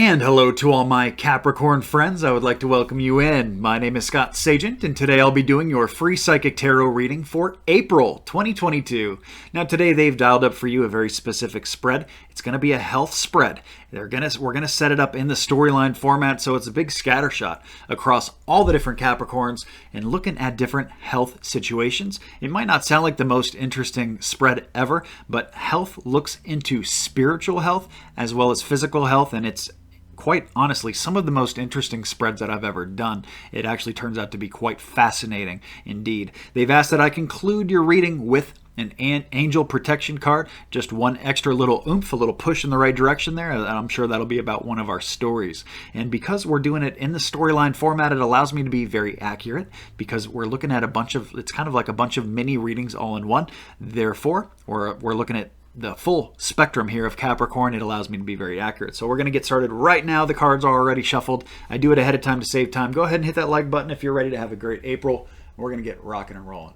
And hello to all my Capricorn friends. I would like to welcome you in. My name is Scott Sagent, and today I'll be doing your free psychic tarot reading for April 2022. Now today they've dialed up for you a very specific spread. It's going to be a health spread. We're going to set it up in the storyline format, so it's a big scattershot across all the different Capricorns and looking at different health situations. It might not sound like the most interesting spread ever, but health looks into spiritual health as well as physical health, and it's quite honestly some of the most interesting spreads that I've ever done. It actually turns out to be quite fascinating indeed. They've asked that I conclude your reading with an angel protection card, just one extra little oomph, a little push in the right direction there, and I'm sure that'll be about one of our stories. And because we're doing it in the storyline format, it allows me to be very accurate because we're looking at it's kind of like a bunch of mini readings all in one. Therefore, we're looking at the full spectrum here of Capricorn. It allows me to be very accurate. So we're going to get started right now. The cards are already shuffled. I do it ahead of time to save time. Go ahead and hit that like button if you're ready to have a great April. We're going to get rocking and rolling.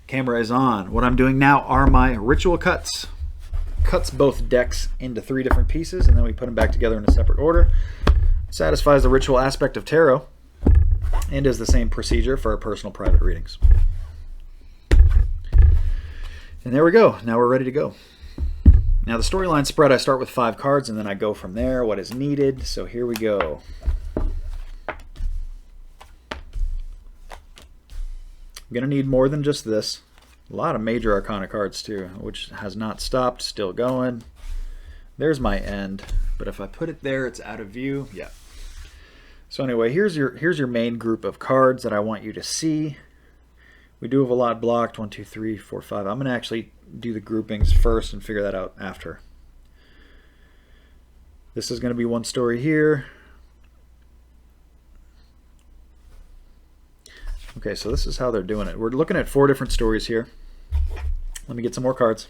Camera is on. What I'm doing now are my ritual cuts. Cuts both decks into 3 different pieces, and then we put them back together in a separate order. Satisfies the ritual aspect of tarot and is the same procedure for our personal private readings. And there we go. Now we're ready to go. Now the storyline spread, I start with 5 cards and then I go from there, what is needed. So here we go. I'm going to need more than just this. A lot of major arcana cards too, which has not stopped, still going. There's my end, but if I put it there, it's out of view. Yeah. So anyway, here's your main group of cards that I want you to see. We do have a lot blocked, 1, 2, 3, 4, 5. I'm going to actually do the groupings first and figure that out after. This is going to be one story here. Okay, so this is how they're doing it. We're looking at 4 different stories here. Let me get some more cards.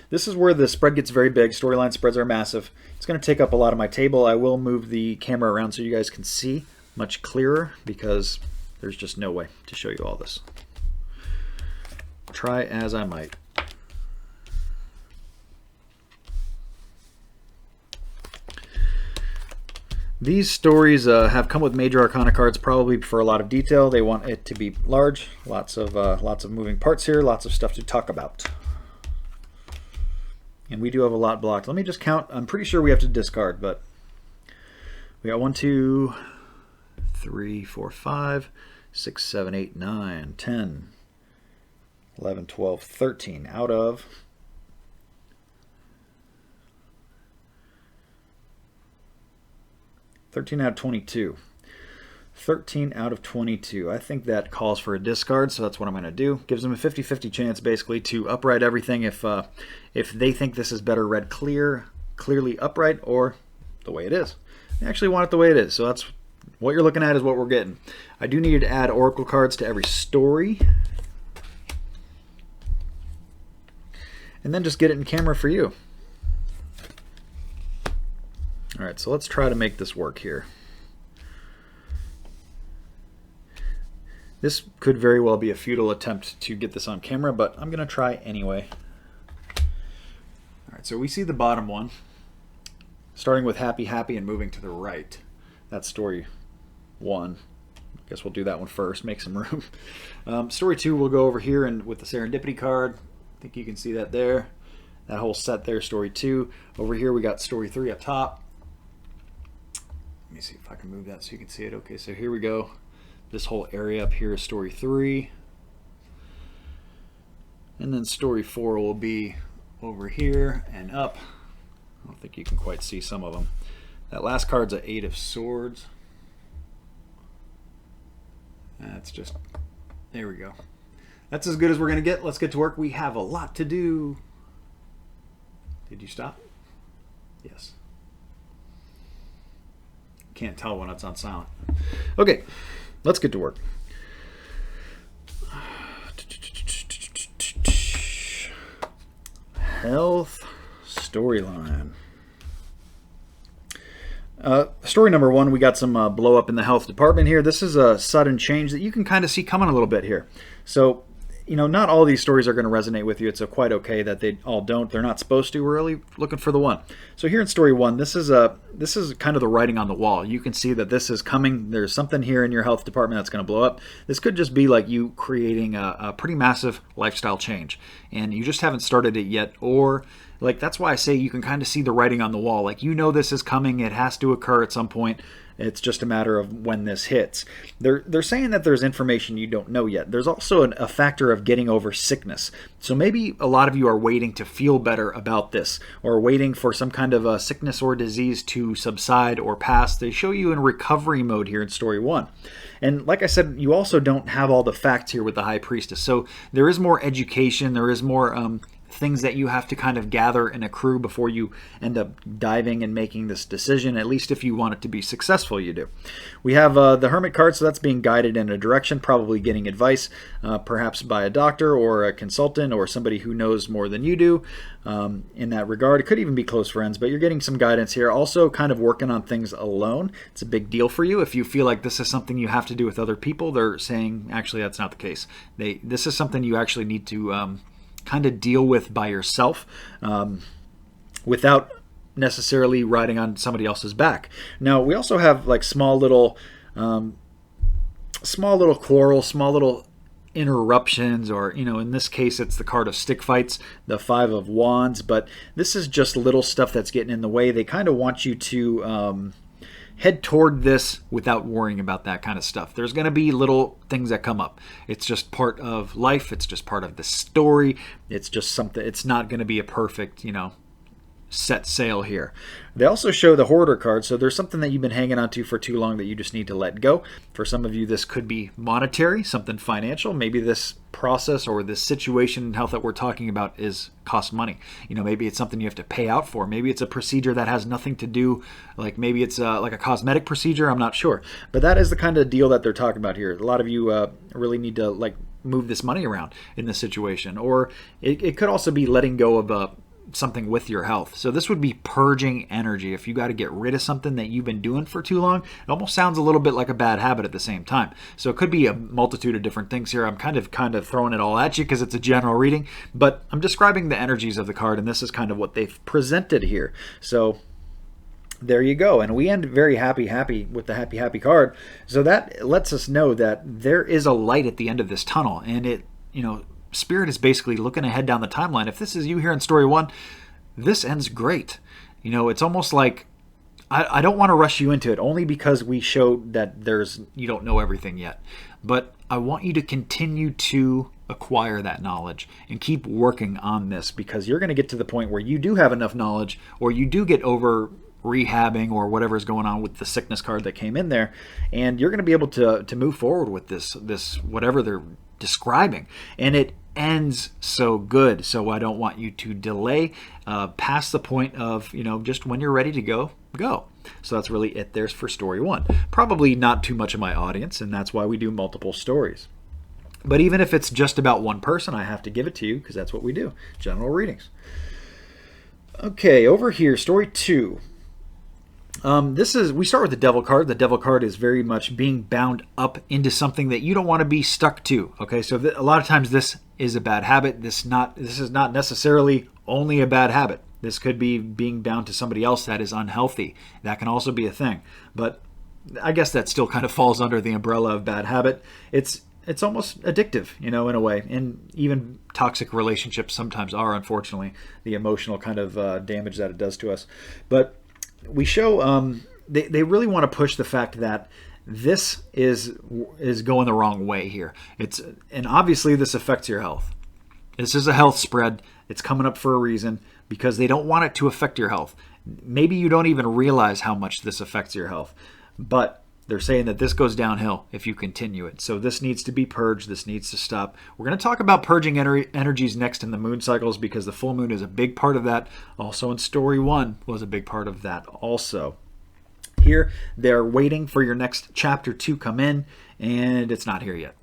This is where the spread gets very big. Storyline spreads are massive. It's going to take up a lot of my table. I will move the camera around so you guys can see much clearer because there's just no way to show you all this. Try as I might. These stories have come with major arcana cards, probably for a lot of detail. They want it to be large, lots of moving parts here, lots of stuff to talk about. And we do have a lot blocked. Let me just count. I'm pretty sure we have to discard, but we got 1, 2, 3, 4, 5, 6, 7, 8, 9, 10. 11, 12, 13 out of 13 out of 22. 13 out of 22. I think that calls for a discard, so that's what I'm going to do. Gives them a 50-50 chance basically to upright everything if they think this is better read clearly upright or the way it is. They actually want it the way it is, so that's what you're looking at is what we're getting. I do need to add oracle cards to every story. And then just get it in camera for you. All right, so let's try to make this work here. This could very well be a futile attempt to get this on camera, but I'm going to try anyway. All right, so we see the bottom one, starting with happy, happy, and moving to the right. That's story 1. I guess we'll do that one first, make some room. Story 2, we'll go over here and with the serendipity card. I think you can see that there. That whole set there, story 2. Over here we got story 3 up top. Let me see if I can move that so you can see it. Okay, so here we go. This whole area up here is story 3. And then story 4 will be over here and up. I don't think you can quite see some of them. That last card's an 8 of Swords. That's just, there we go. That's as good as we're going to get. Let's get to work. We have a lot to do. Did you stop? Yes. Can't tell when it's on silent. Okay, let's get to work. Health storyline. Story number 1, we got some blow up in the health department here. This is a sudden change that you can kind of see coming a little bit here. So not all these stories are going to resonate with you. It's quite okay that they all don't. They're not supposed to. We're really looking for the one. So here in story 1, this is kind of the writing on the wall. You can see that this is coming. There's something here in your health department that's going to blow up. This could just be like you creating a pretty massive lifestyle change, and you just haven't started it yet. Or like, that's why I say you can kind of see the writing on the wall. Like, this is coming. It has to occur at some point. It's just a matter of when this hits. They're saying that there's information you don't know yet. There's also a factor of getting over sickness. So maybe a lot of you are waiting to feel better about this, or waiting for some kind of a sickness or disease to subside or pass. They show you in recovery mode here in story 1. And like I said, you also don't have all the facts here with the High Priestess. So there is more education. There is more things that you have to kind of gather and accrue before you end up diving and making this decision. At least if you want it to be successful, you do. We have the Hermit card, so that's being guided in a direction, probably getting advice, perhaps by a doctor or a consultant or somebody who knows more than you do in that regard. It could even be close friends, but you're getting some guidance here. Also kind of working on things alone. It's a big deal for you. If you feel like this is something you have to do with other people, they're saying actually that's not the case. This is something you actually need to kind of deal with by yourself without necessarily riding on somebody else's back. Now, we also have like small little quarrels, small little interruptions, or in this case it's the card of stick fights, the 5 of Wands, but this is just little stuff that's getting in the way. They kind of want you to head toward this without worrying about that kind of stuff. There's going to be little things that come up. It's just part of life. It's just part of the story. It's just something. It's not going to be a perfect, set sail here. They also show the Hoarder card, so there's something that you've been hanging on to for too long that you just need to let go. For some of you, this could be monetary, something financial. Maybe this process or this situation in health that we're talking about costs money. Maybe it's something you have to pay out for. Maybe it's a procedure that has nothing to do, like maybe it's like a cosmetic procedure. I'm not sure. But that is the kind of deal that they're talking about here. A lot of you really need to move this money around in this situation. Or it could also be letting go of something with your health. So this would be purging energy. If you got to get rid of something that you've been doing for too long, it almost sounds a little bit like a bad habit at the same time. So it could be a multitude of different things here. I'm kind of throwing it all at you because it's a general reading, but I'm describing the energies of the card, and this is kind of what they've presented here. So there you go. And we end very happy with the happy card. So that lets us know that there is a light at the end of this tunnel, and Spirit is basically looking ahead down the timeline. If this is you here in story 1, this ends great. It's almost like I don't want to rush you into it, only because we showed that you don't know everything yet. But I want you to continue to acquire that knowledge and keep working on this, because you're going to get to the point where you do have enough knowledge, or you do get over rehabbing or whatever's going on with the sickness card that came in there, and you're going to be able to move forward with this whatever they're describing, and it ends so good. So I don't want you to delay past the point of just when you're ready to go. So that's really it. There's for story 1. Probably not too much of my audience, and that's why we do multiple stories. But even if it's just about one person, I have to give it to you because that's what we do, general readings. Okay, over here, story 2. We start with the Devil card. The Devil card is very much being bound up into something that you don't want to be stuck to. Okay, so a lot of times this is a bad habit. This is not necessarily only a bad habit. This could be being bound to somebody else that is unhealthy. That can also be a thing. But I guess that still kind of falls under the umbrella of bad habit. It's almost addictive, in a way. And even toxic relationships sometimes are, unfortunately, the emotional kind of damage that it does to us. But we show they really want to push the fact that this is going the wrong way here. And obviously this affects your health. This is a health spread. It's coming up for a reason, because they don't want it to affect your health. Maybe you don't even realize how much this affects your health, but they're saying that this goes downhill if you continue it. So this needs to be purged. This needs to stop. We're going to talk about purging energies next in the moon cycles, because the full moon is a big part of that. Also in story 1 was a big part of that also. Here, they're waiting for your next chapter to come in, and it's not here yet.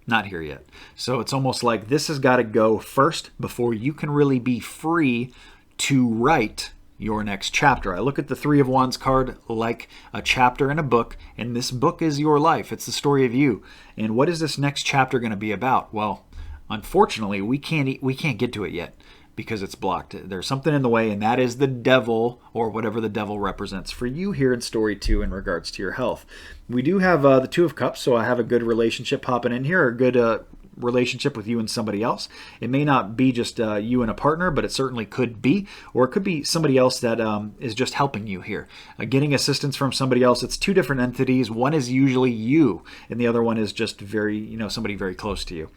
Not here yet. So it's almost like this has got to go first before you can really be free to write your next chapter. I look at the 3 of Wands card like a chapter in a book, and this book is your life. It's the story of you. And what is this next chapter going to be about? Well, unfortunately, we can't get to it yet because it's blocked. There's something in the way, and that is the devil, or whatever the devil represents for you here in story 2 in regards to your health. We do have the Two of Cups, so I have a good relationship popping in here, or a good relationship with you and somebody else. It may not be just you and a partner, but it certainly could be, or it could be somebody else that is just helping you here. Getting assistance from somebody else. It's two different entities. One is usually you, and the other one is just somebody very close to you.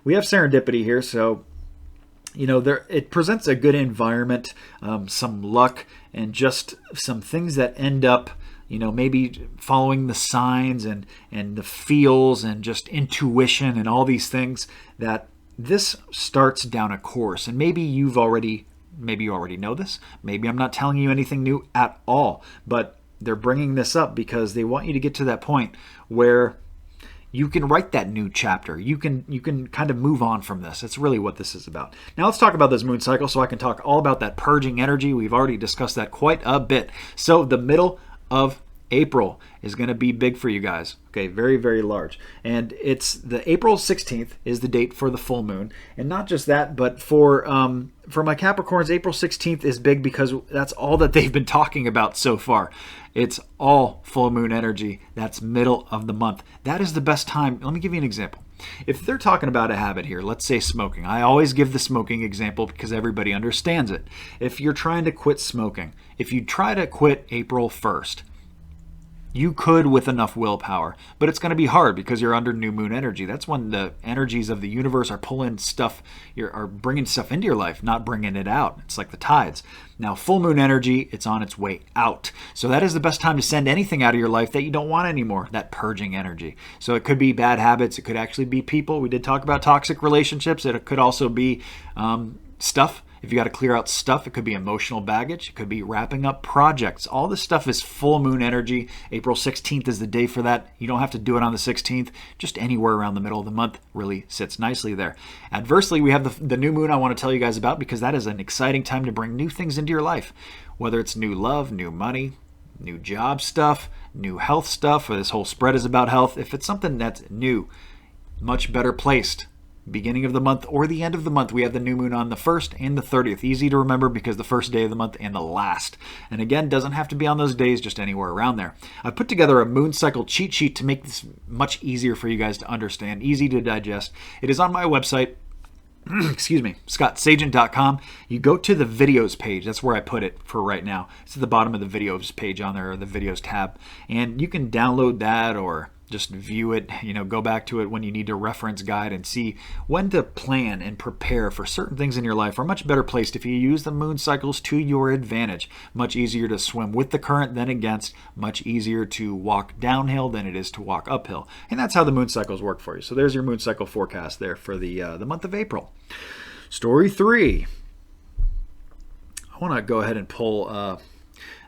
We have serendipity here, so it presents a good environment, some luck, and just some things that end up, maybe following the signs and the feels and just intuition and all these things, that this starts down a course. And maybe you already know this. Maybe I'm not telling you anything new at all, but they're bringing this up because they want you to get to that point where you can write that new chapter. You can kind of move on from this. It's really what this is about. Now let's talk about this moon cycle so I can talk all about that purging energy. We've already discussed that quite a bit. So the middle of April is going to be big for you guys. Okay, very, very large. And it's the April 16th is the date for the full moon. And not just that, but for my Capricorns, April 16th is big because that's all that they've been talking about so far. It's all full moon energy. That's middle of the month. That is the best time. Let me give you an example. If they're talking about a habit here, let's say smoking. I always give the smoking example because everybody understands it. If you're trying to quit smoking, if you try to quit April 1st, you could with enough willpower, but it's going to be hard because you're under new moon energy. That's when the energies of the universe are pulling stuff, are bringing stuff into your life, not bringing it out. It's like the tides. Now, full moon energy, it's on its way out. So that is the best time to send anything out of your life that you don't want anymore, that purging energy. So it could be bad habits. It could actually be people. We did talk about toxic relationships. It could also be stuff. If you got to clear out stuff, it could be emotional baggage. It could be wrapping up projects. All this stuff is full moon energy. April 16th is the day for that. You don't have to do it on the 16th. Just anywhere around the middle of the month really sits nicely there. Adversely, we have the new moon I want to tell you guys about because that is an exciting time to bring new things into your life. Whether it's new love, new money, new job stuff, new health stuff, or this whole spread is about health. If it's something that's new, much better placed. Beginning of the month or the end of the month, we have the new moon on the 1st and the 30th. Easy to remember because the first day of the month and the last. And again, doesn't have to be on those days, just anywhere around there. I've put together a moon cycle cheat sheet to make this much easier for you guys to understand, easy to digest. It is on my website, excuse me, scottsagent.com. You go to the videos page. That's where I put it for right now. It's at the bottom of the videos page on there, or the videos tab. And you can download that or just view it, go back to it when you need to reference guide and see when to plan and prepare for certain things in your life are much better placed if you use the moon cycles to your advantage. Much easier to swim with the current than against, much easier to walk downhill than it is to walk uphill. And that's how the moon cycles work for you. So there's your moon cycle forecast there for the month of April. Story 3. I want to go ahead and pull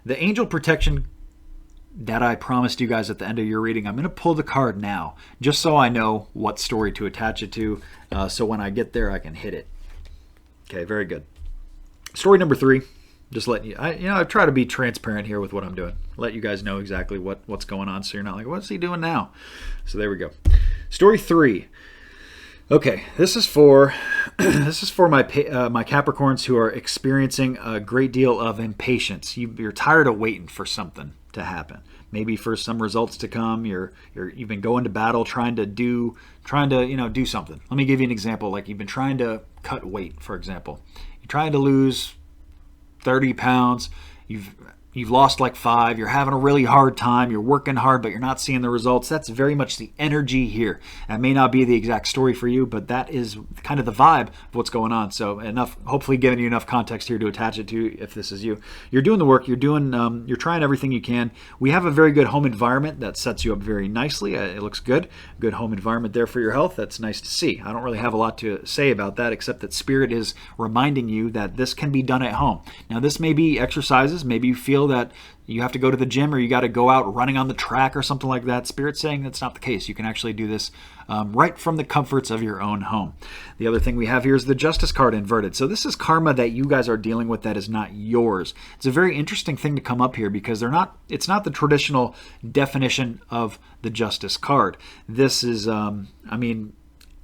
the angel protection that I promised you guys at the end of your reading. I'm going to pull the card now, just so I know what story to attach it to, so when I get there, I can hit it. Okay, very good. Story number 3. Just letting you, I try to be transparent here with what I'm doing. Let you guys know exactly what's going on, so you're not like, what's he doing now? So there we go. Story 3. Okay, this is for my Capricorns who are experiencing a great deal of impatience. You're tired of waiting for something to happen. Maybe for some results to come. You've been going to battle trying to do something. Let me give you an example. Like you've been trying to cut weight, for example. You're trying to lose 30 pounds. You've lost like 5. You're having a really hard time. You're working hard, but you're not seeing the results. That's very much the energy here. That may not be the exact story for you, but that is kind of the vibe of what's going on. So hopefully giving you enough context here to attach it to if this is you. You're doing the work. You're trying everything you can. We have a very good home environment that sets you up very nicely. It looks good. Good home environment there for your health. That's nice to see. I don't really have a lot to say about that except that Spirit is reminding you that this can be done at home. Now, this may be exercises. Maybe you feel that you have to go to the gym or you got to go out running on the track or something like that. Spirit's saying that's not the case. You can actually do this right from the comforts of your own home. The other thing we have here is the Justice card inverted. So this is karma that you guys are dealing with that is not yours. It's a very interesting thing to come up here because it's not the traditional definition of the Justice card. This is,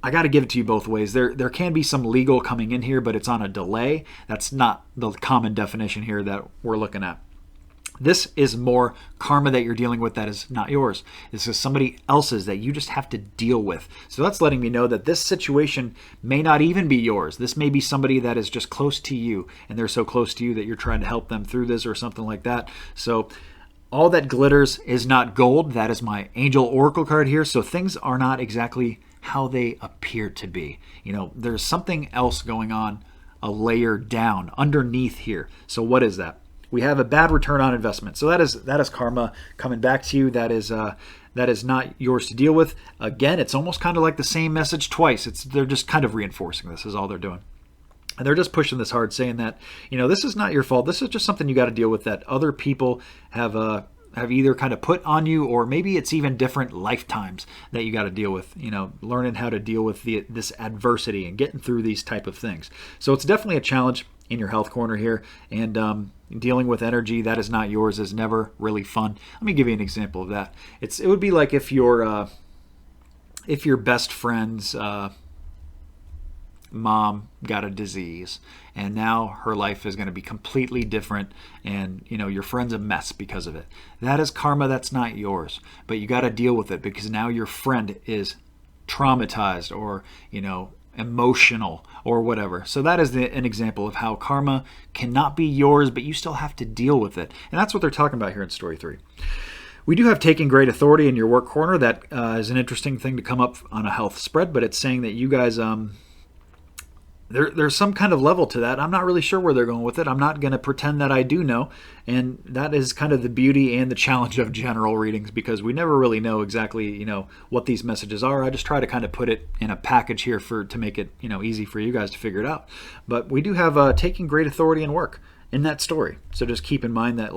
I got to give it to you both ways. There can be some legal coming in here, but it's on a delay. That's not the common definition here that we're looking at. This is more karma that you're dealing with that is not yours. This is somebody else's that you just have to deal with. So that's letting me know that this situation may not even be yours. This may be somebody that is just close to you, and they're so close to you that you're trying to help them through this or something like that. So all that glitters is not gold. That is my angel oracle card here. So things are not exactly how they appear to be. There's something else going on, a layer down underneath here. So what is that? We have a bad return on investment. So that is karma coming back to you. That is not yours to deal with. Again, it's almost kind of like the same message twice. They're just kind of reinforcing this is all they're doing. And they're just pushing this hard, saying that, this is not your fault. This is just something you got to deal with that other people have either kind of put on you, or maybe it's even different lifetimes that you got to deal with, learning how to deal with this adversity and getting through these type of things. So it's definitely a challenge in your health corner here, and dealing with energy that is not yours is never really fun. Let me give you an example of that. It would be like if your best friend's mom got a disease, and now her life is going to be completely different, and your friend's a mess because of it. That is karma that's not yours, but you got to deal with it because now your friend is traumatized or emotional or whatever. So that is an example of how karma cannot be yours, but you still have to deal with it. And that's what they're talking about here in story 3. We do have taking great authority in your work corner. That is an interesting thing to come up on a health spread, but it's saying that you guys there's some kind of level to that. I'm not really sure where they're going with it. I'm not going to pretend that I do know. And that is kind of the beauty and the challenge of general readings, because we never really know exactly, what these messages are. I just try to kind of put it in a package here to make it, easy for you guys to figure it out. But we do have taking great authority in work in that story. So just keep in mind that,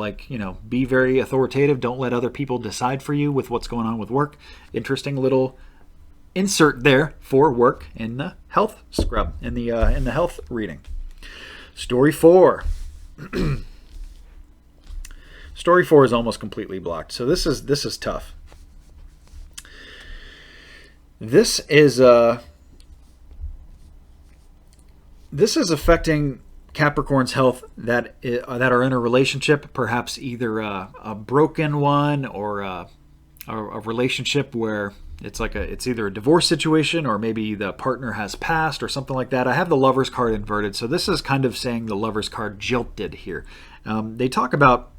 be very authoritative. Don't let other people decide for you with what's going on with work. Interesting little insert there for work in the health scrub, in the health reading. Story 4. Story 4 is almost completely blocked. So this is tough. This is affecting Capricorn's health that are in a relationship, perhaps either a broken one or a relationship where it's either a divorce situation or maybe the partner has passed or something like that. I have the Lover's card inverted, so this is kind of saying the Lover's card jilted here. They talk about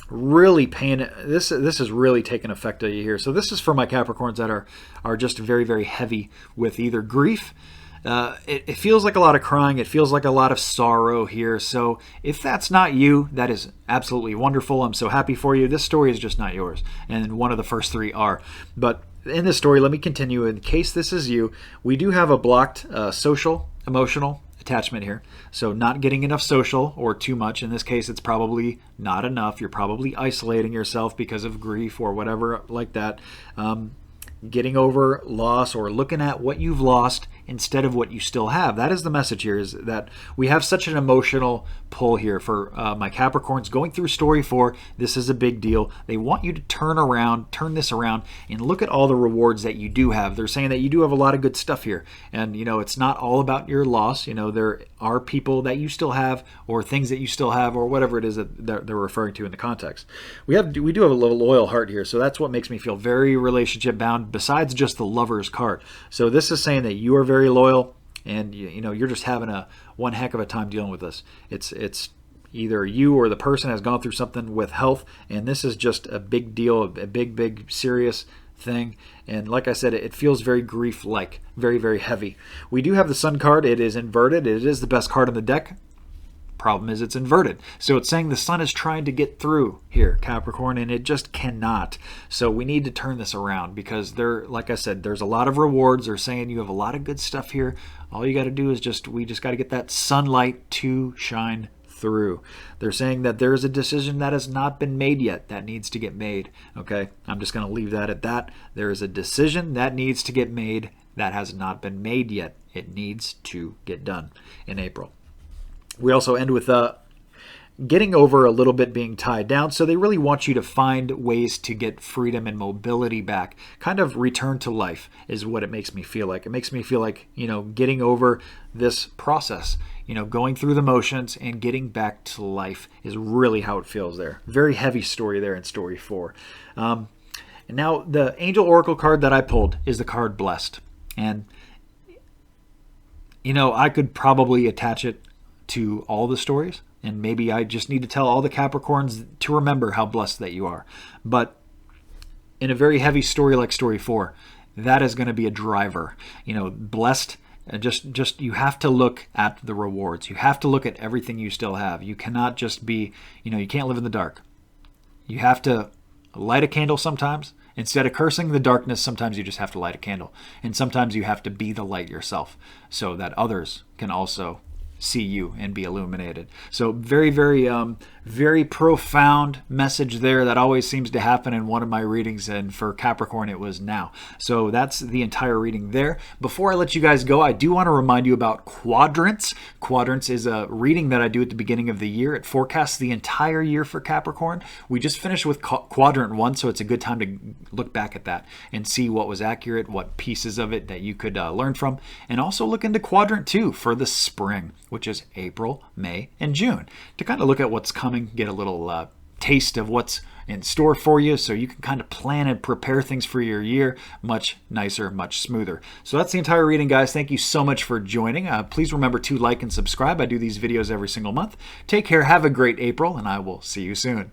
really paying this is really taking effect of you here. So this is for my Capricorns that are just very, very heavy with either grief. It feels like a lot of crying. It feels like a lot of sorrow here. So if that's not you, that is absolutely wonderful. I'm so happy for you. This story is just not yours. And one of the first 3 are. But in this story, let me continue. In case this is you, we do have a blocked social, emotional attachment here. So not getting enough social or too much. In this case, it's probably not enough. You're probably isolating yourself because of grief or whatever like that. Getting over loss or looking at what you've lost instead of what you still have. That is the message here, is that we have such an emotional pull here for my Capricorns going through story 4. This is a big deal. They want you to turn this around and look at all the rewards that you do have. They're saying that you do have a lot of good stuff here. And, it's not all about your loss. There are people that you still have or things that you still have or whatever it is that they're referring to in the context. We do have a little loyal heart here. So that's what makes me feel very relationship bound, besides just the Lover's card. So this is saying that you are very loyal, and you're just having one heck of a time dealing with this. It's either you or the person has gone through something with health, and this is just a big deal, a big serious thing. And like I said, it feels very grief-like, very, very heavy. We do have the Sun card. It is inverted. It is the best card on the deck. Problem is, it's inverted. So it's saying the sun is trying to get through here, Capricorn, and it just cannot. So we need to turn this around, because like I said, there's a lot of rewards. They're saying you have a lot of good stuff here. All you got to do is we just got to get that sunlight to shine through. They're saying that there is a decision that has not been made yet that needs to get made. Okay, I'm just going to leave that at that. There is a decision that needs to get made that has not been made yet. It needs to get done in April. We also end with getting over a little bit being tied down. So they really want you to find ways to get freedom and mobility back. Kind of return to life is what it makes me feel like. It makes me feel like, getting over this process, going through the motions and getting back to life is really how it feels there. Very heavy story there in story 4. And now the Angel Oracle card that I pulled is the card Blessed. And, I could probably attach it to all the stories, and maybe I just need to tell all the Capricorns to remember how blessed that you are. But in a very heavy story like story 4, that is going to be a driver. Blessed, just you have to look at the rewards. You have to look at everything you still have. You cannot just be, you can't live in the dark. You have to light a candle sometimes. Instead of cursing the darkness, sometimes you just have to light a candle. And sometimes you have to be the light yourself so that others can also see you and be illuminated. So very, very, very profound message there that always seems to happen in one of my readings, and for Capricorn it was now. So that's the entire reading there. Before I let you guys go, I do want to remind you about quadrants. Quadrants is a reading that I do at the beginning of the year. It forecasts the entire year for Capricorn. We just finished with quadrant 1, so it's a good time to look back at that and see what was accurate, what pieces of it that you could learn from, and also look into quadrant 2 for the spring, which is April, May, and June, to kind of look at what's coming, get a little taste of what's in store for you, so you can kind of plan and prepare things for your year much nicer, much smoother. So that's the entire reading, guys. Thank you so much for joining. Please remember to like and subscribe. I do these videos every single month. Take care, have a great April, and I will see you soon.